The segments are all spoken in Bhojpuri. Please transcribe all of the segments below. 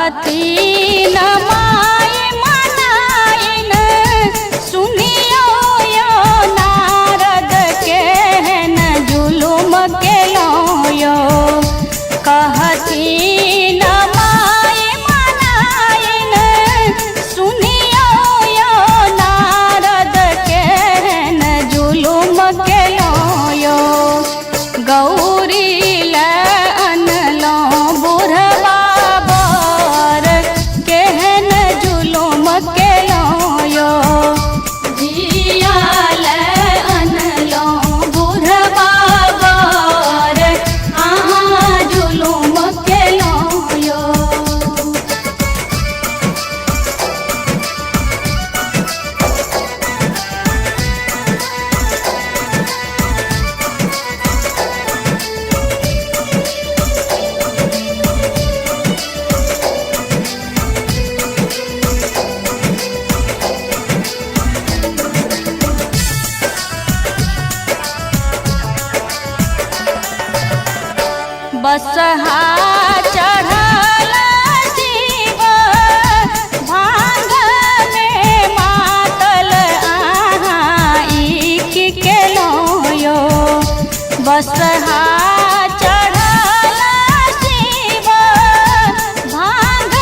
कहती न माय मनाइन सुनियो यो नारद के न जुलुम के यो कहती न माय मनाइन सुनियो यो नारद के न जुलुम के यो गौरी अनलो बुढ़वा बर केहन जुलुम के यो जियाल अनलो बुढ़वा बर अहाँ जुलुम के यो। बसहा चढ़ल जीव भांग में मातल आहाँ ईख के यो बसहा चढ़ल जीव भांग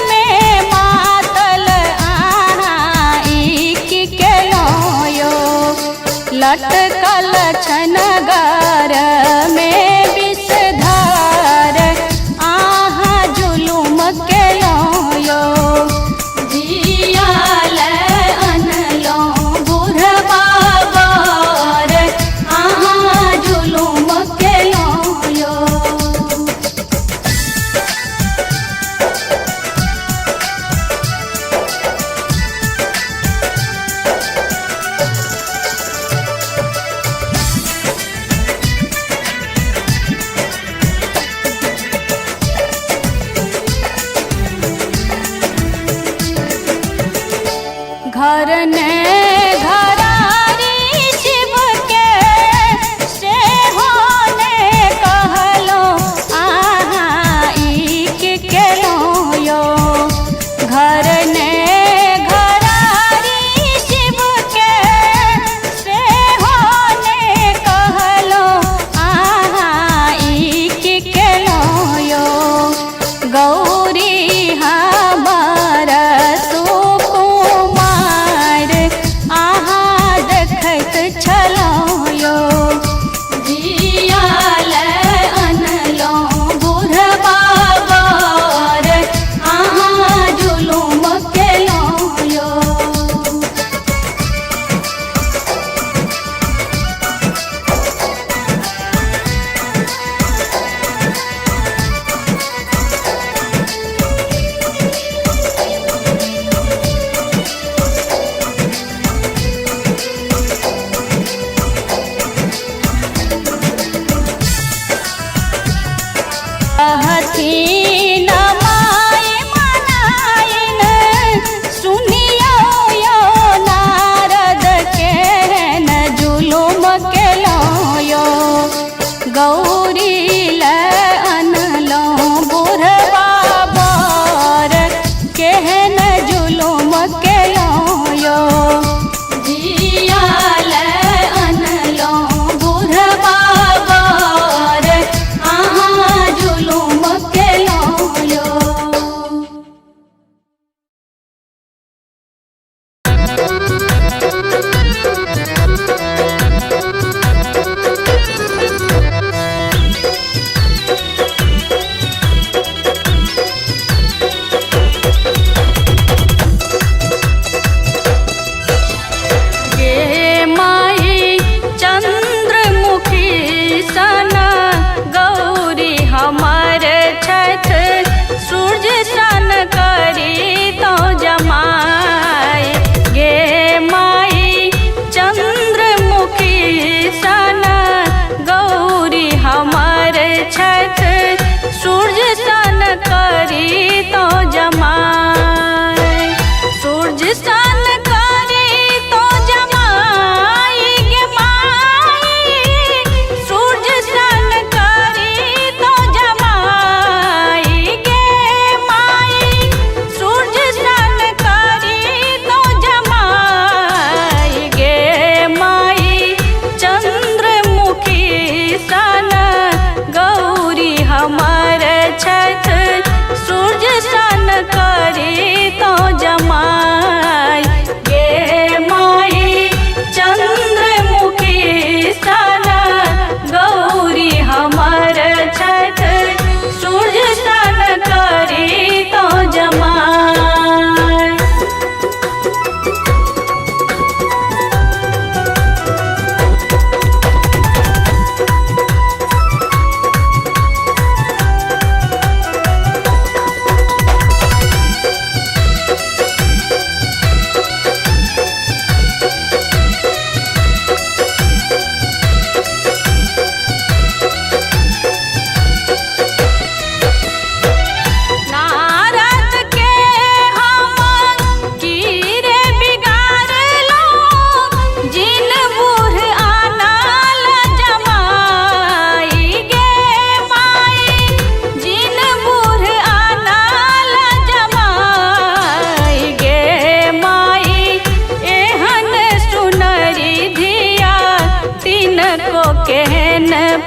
में मातल आहाँ ईख के यो लटकल छनगर में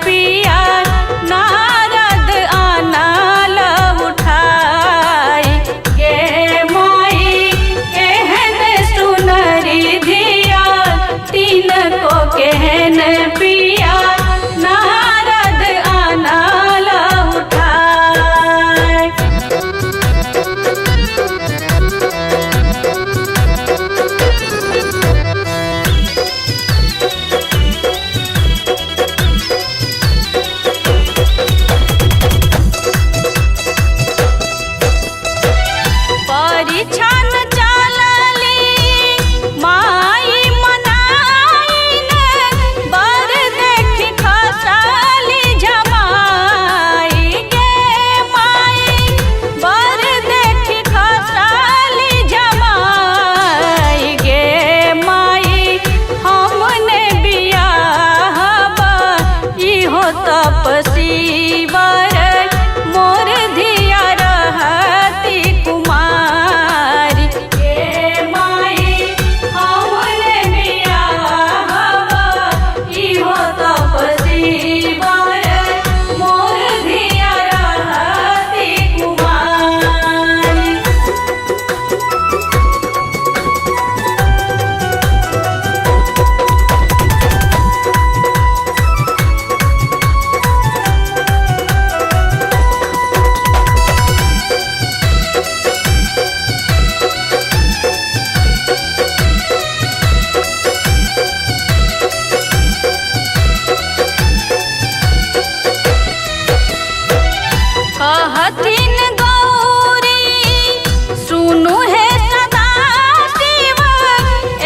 पिया नारद आनाल उठाई। गे माई केहन सुनरी धिया तीन को केहन पिया नारद आनाल उठाई। परिछन चलली माई मनाइन बर देखि खसली जमाई। गे माई बर देखि खसली जमाई। गे माई हमने बियाहब इहो तपसी वर मोर धिया रहती कुमारी। गे माई हमने बियाहब इहो तपसी वर मोर धिया रहती कुमारी। कहथिन गौरी सुनु है सदाशिव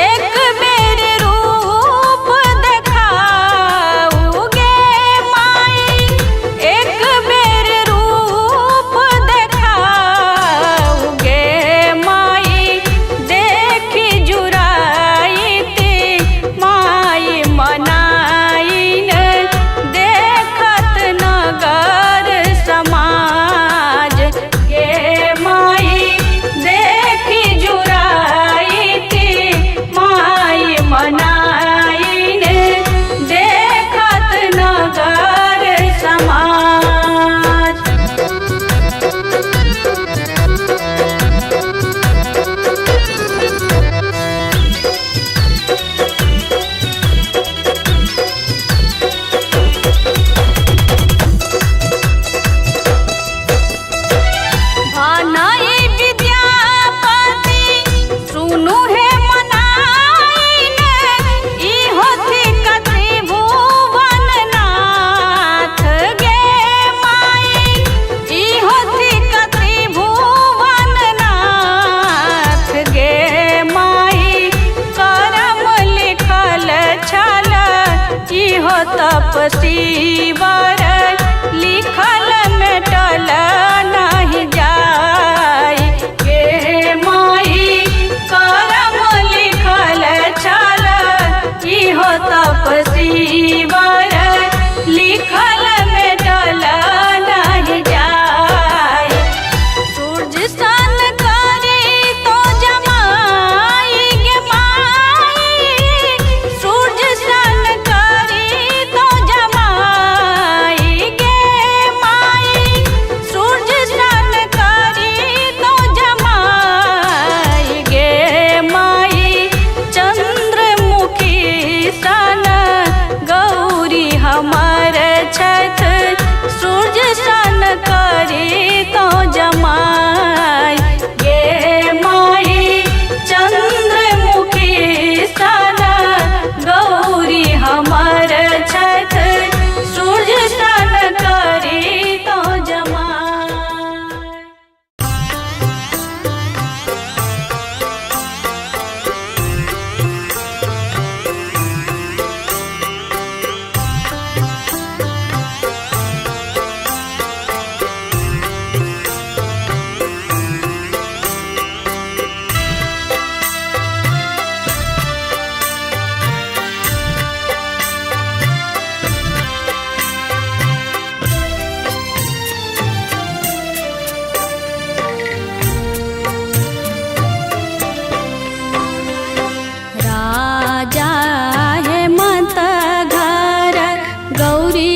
एक बेर रूप देखाऊ। गे माई एक बेर रूप देखाऊ। गे माई देखि जुराईती माई मनाइन देखत नगर समाज। गे माई देखि जुराईती माई मनाइन देखत नगर समाज। भनाई विद्यापति सुनु है मनाइन इहो थिक त्रिभुवन नाथ। गे माई इहो थिक त्रिभुवन नाथ। गे माई करम लिखल छल इहो तपसी वर लिखल मेटल नहीं जाई। गे माई करम लिखल छल इहो तपसी वर लिखल मेटल नहीं जाई। सूर्य सन करी तो जमाई। गे माई सूर्य सन करी तो जमाई। गे माई सूर्य सन करी तो जमाई। गे माई चंद्रमुखी सन गौरी हमर छथ सूर्य सन करी तो जमाई। गे माई चंद्रमुखी सन गौरी हमर छथ सूर्य सन करी तो जमाई। गौरी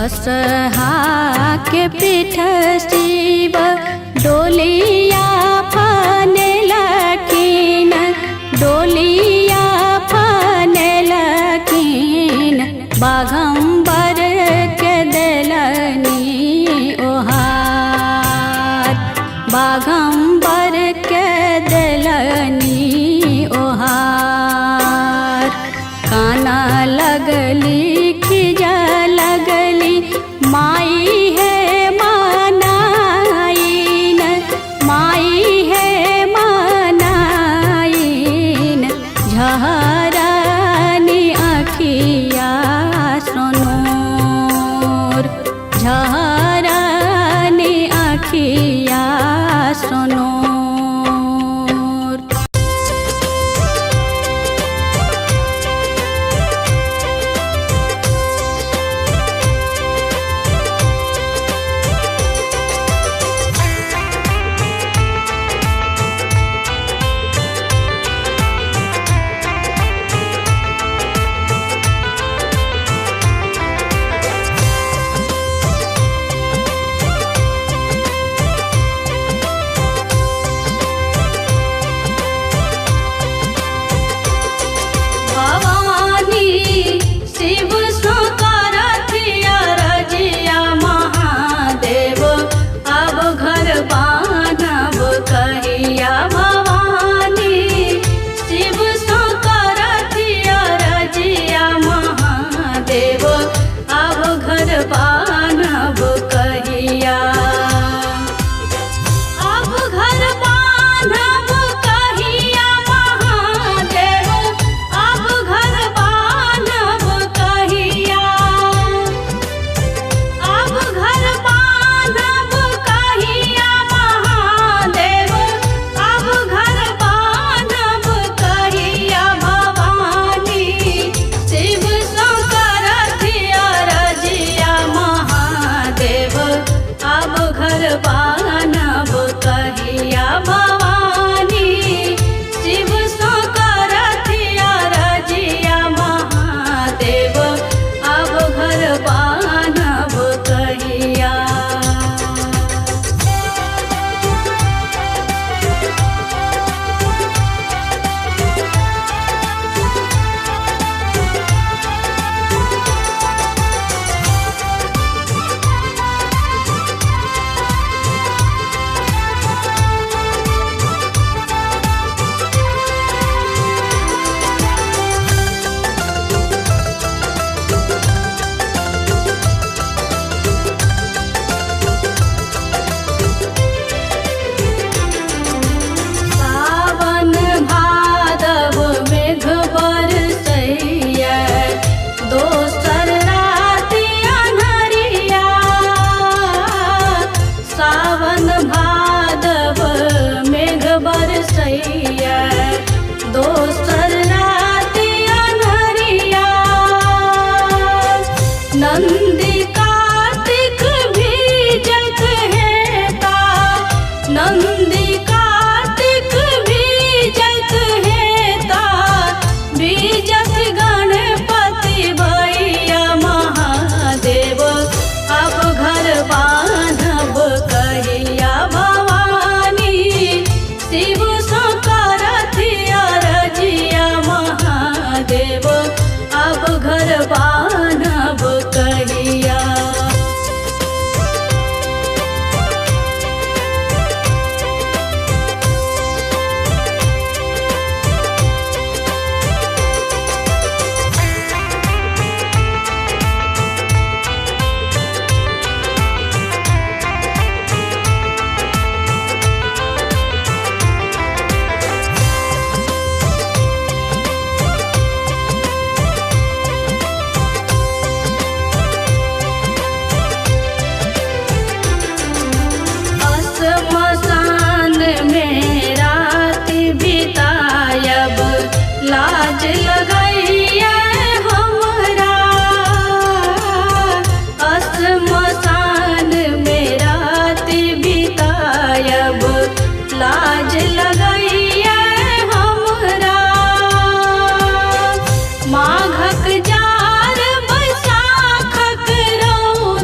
बसहा के पीठ शिव डोलिया फाने लकीन, डोलिया फाने लकीन, बाघंबर के दिलनी ओहार, बाघंबर के दिलनी ओहार। काना लगली खिजा लगली माई है मानाइन, माई है मानाइन, झहरानी अखिया सोनोर, झहरानी अखिया सोनोर। माघक जार बैसाखक रौद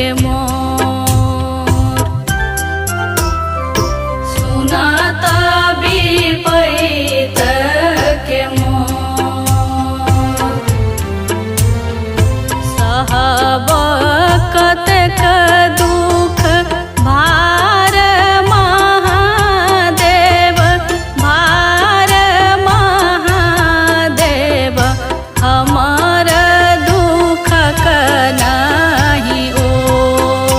के मोर। सुनत विपैत के मोर, सहब कतेक दुख भार महादेव, भार महादेव, हमर दुख नाही ओर।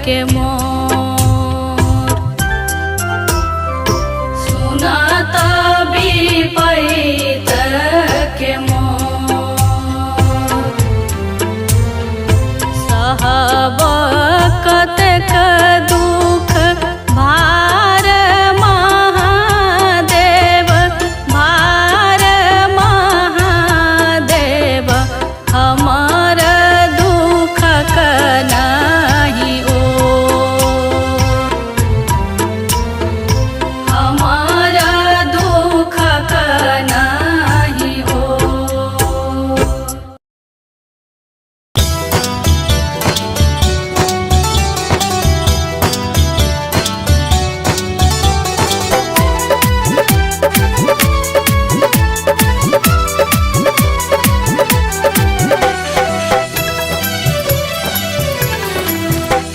के मोर सुनत विपैत के मोर सहब कतेक दुख भार महादेव भार महादेव हमर दुख नहीं ओ हमर दुख नहीं ओ।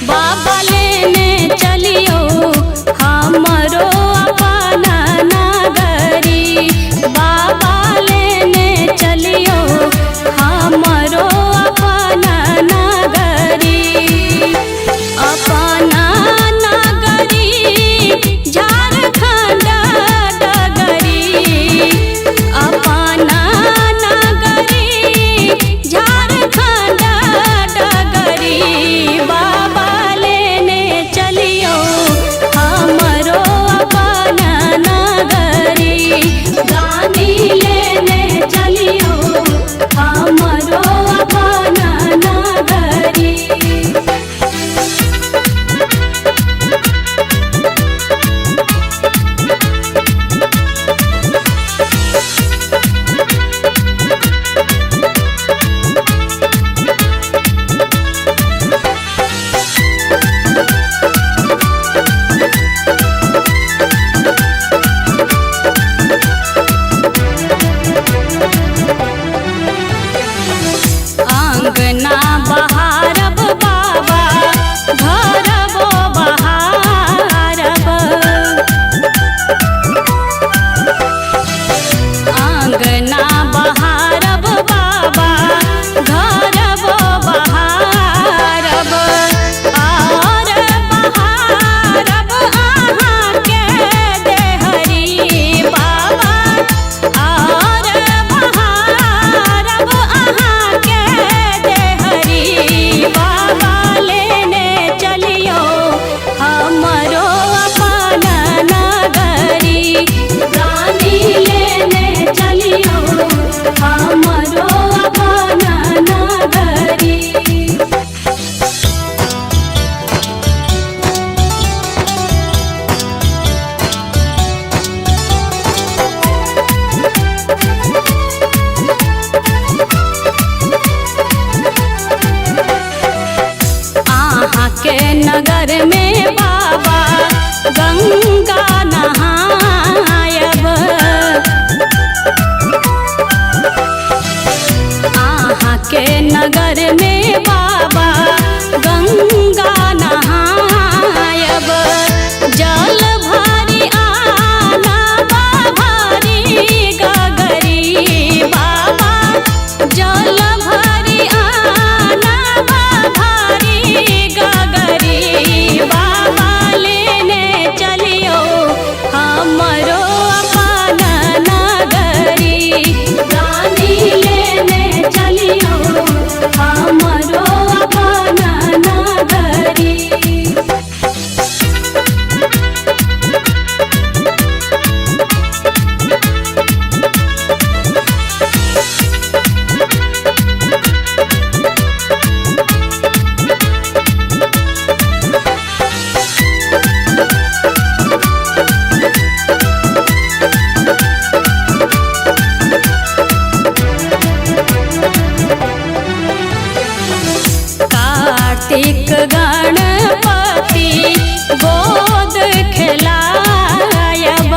बाबा लेने चलियो हमरो अपना नगरी बाबा लेने चलियो हमरो अपना नगरी अपना नगरी झारखंड डगरी अपना नगरी झारखंड डगरी बाबा लेने चलियो हमरो अपना नगरी गानी लेने चलियो हमरो अपना नगरी। आंगना बहारब बाबा घरबो बहारब आंगना बहारब बाबा घरबो बहारब और बहारब अहाँ के देहरी बाबा और बहारब अहाँ के देहरी बाबा लेने चलियो हमरो अपना नगरी गानी लेने चलियो हमरो अपना नगरी। आहाँ के नगर में बाबा गंगा नहायब आहाँ के नगर में बाबा गंगा नहायब जल भरी आना भारी गगरी बाबा जल भरी आना भारी गगरी बाबा लेने चलियो हमरो अपना नगरी गानी लेने चलियो हमरो अपना नगरी। कार्तिक गणपति गोद खेलायब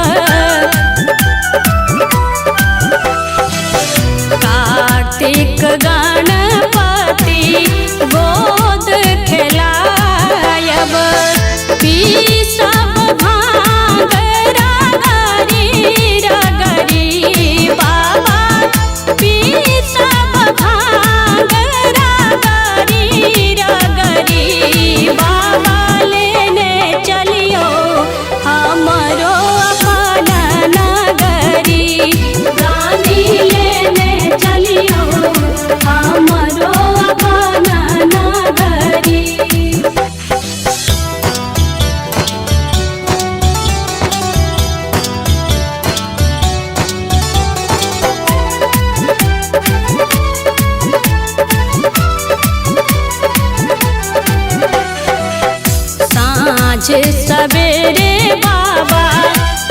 कार्तिक गणपति गोद खेलायब पी सब भांग रगरी रगरी बाबा पी सब भांग रगरी रगरी बाबा साँझ सवेरे बाबा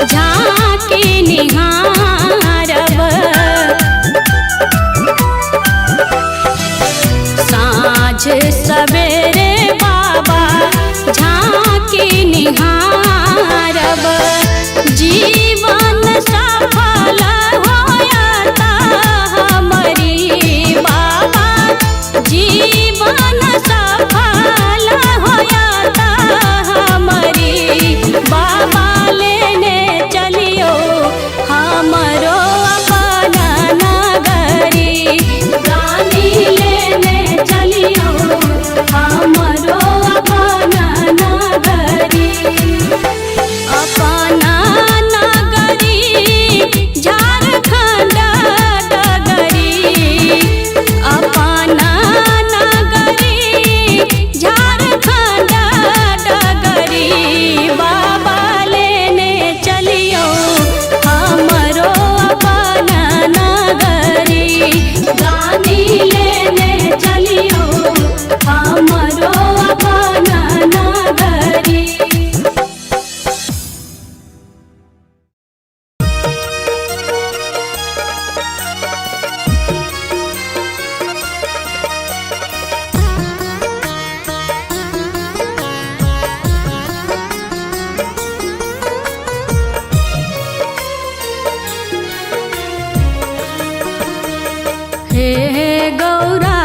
झाँकी निहारब। साँझ सवेरे बाबा झाँकी निहारब। जीवन सफल होयता हमरी बाबा, जीवन सफल होयता हमरी बाबा। लेने चलियो हमरो अपन नगरी, गानी लेने चलियो हमरो अपन नगरी। अपन नगरी झारखंड डगरी, अपन नगरी झारखंड डगरी। बाबा लेने चलियो हमरो अपन नगरी, गानी लेने चलियो हमरो अपन नगरी। हे गौरा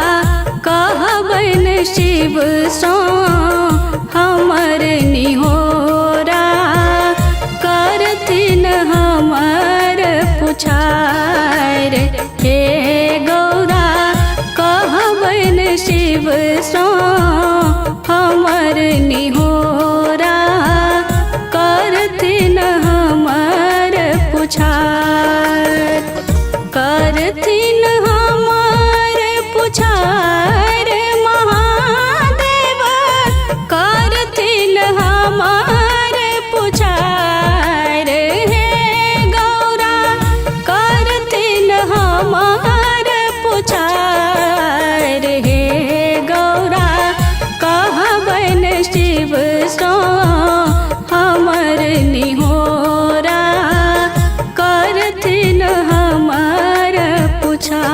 कहबन शिव सो हमर निहोरा, करथिन हमर पुछार। हे गौरा कहबन शिव सो हमर निहोरा, करथिन हमर पुछार। करथिन हमर पुछार महादेव, करथिन हमर पुछार। हे गौरा करथिन हमर पुछार। हे गौरा कहबन शिव सो हमर निहोरा, करथिन हमर पुछार।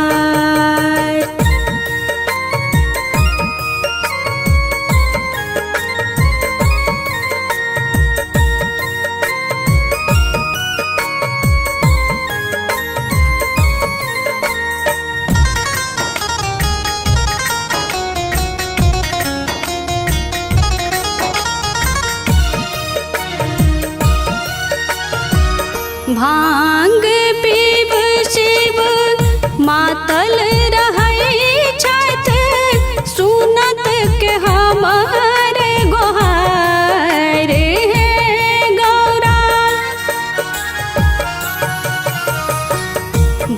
भांग पीब शिव मातल रहै छथ, सुनत के हमर गोहार। हे गौरा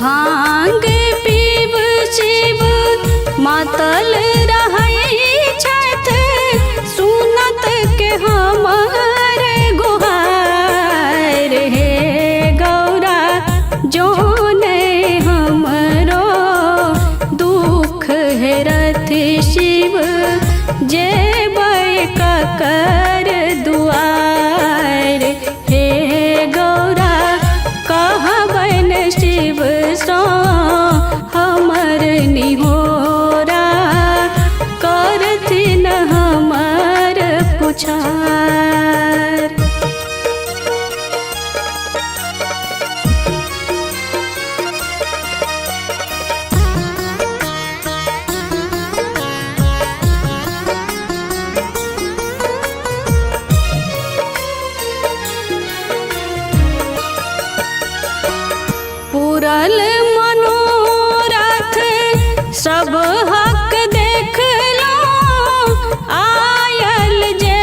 भांग पीब शिव मातल रहै छथ, सुनत के हमर गोहार। हे गौरा जोन हमरो दुख हेरथ शिव, जेबै ककर दुआर। हे गौरा कहबन शिव सो हमर निहोरा, करथिन हमर पुछार। पूरल मनोरथ सब हक देख लो, आयल जे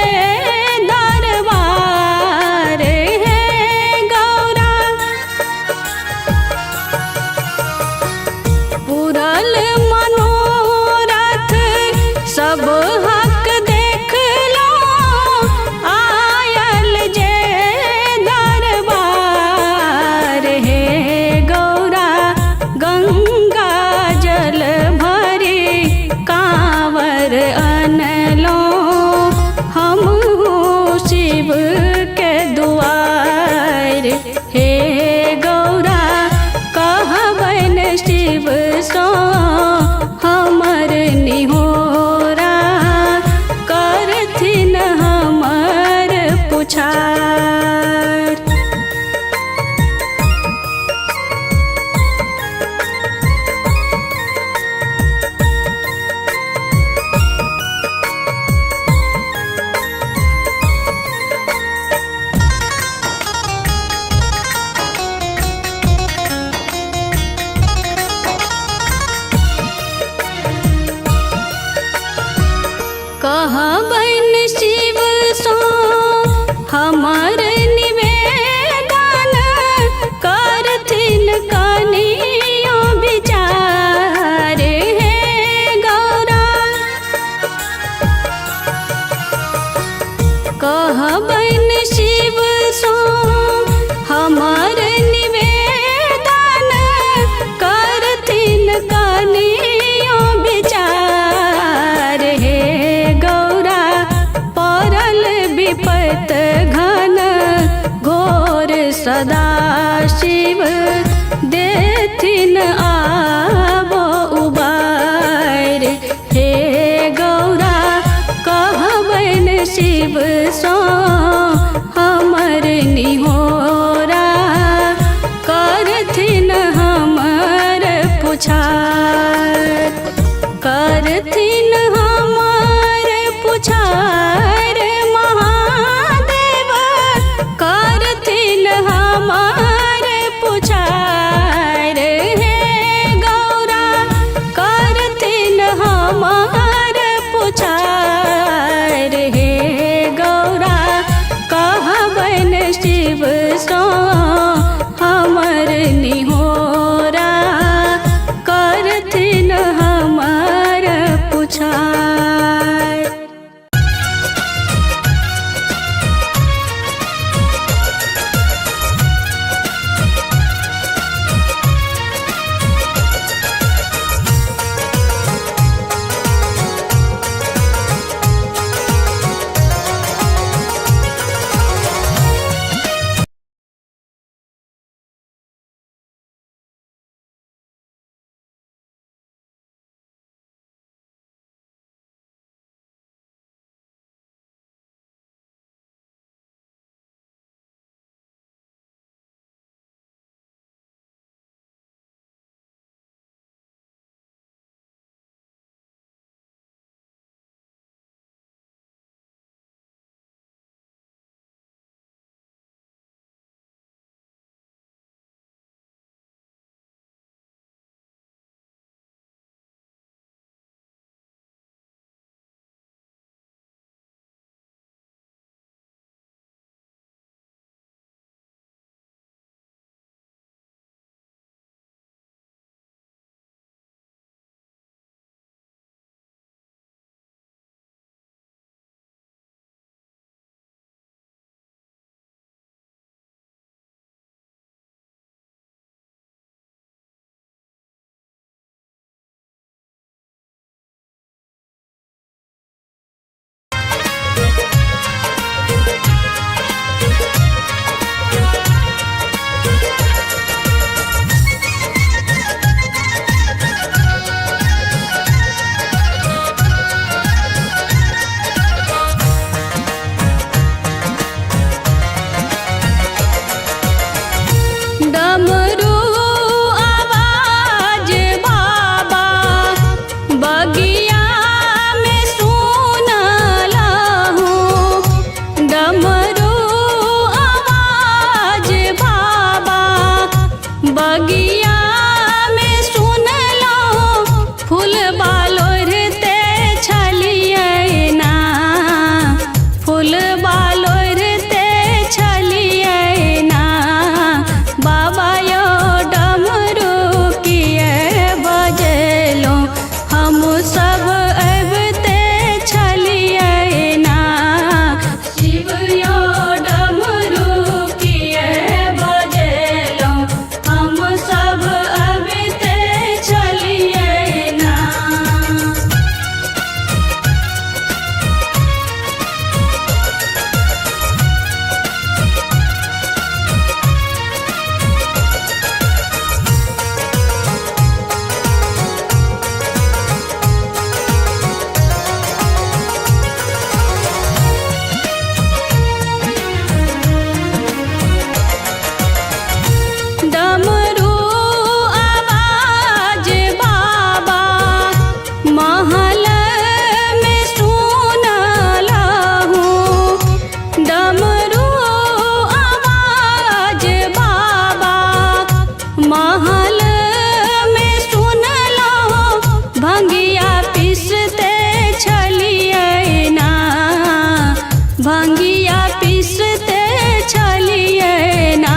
हमर निवेदन करथिन कनियो विचार हे गौरा। कहबन शिव सो हमर निवेदन करथिन कनियो विचार हे गौरा। पड़ल विपत घन घोर सदा शिव देथिन आबो उबार हे गौरा। कहबन शिव सो हमर निहोरा करथिन हमर पुछार। करथिन हमर पुछार महादेव करथिन हमर पुछार हे गौरा। करथिन हमर पुछार हे गौरा। कहबन शिव सो हमर निहोरा करथिन हमर पुछार। डमरू आवाज बाबा बगिया में सुनलहु। डमरू आवाज बाबा बगिया में सुनलहु। फूल बालोरते छलियै ना फूल बालोरते छलियै ना। बाबा यो डमरू किए बजेलो हम सब अबते छलियै ना। शिव यो डमरू किए बजेलो हम सब अबते छलियै ना। डमरू आवाज बाबा महल में सुनलहु। डमरू आवाज बाबा महल में सुनलहु। भंगिया पीसते छलियै ना भंगिया पीस बजते छलिए ना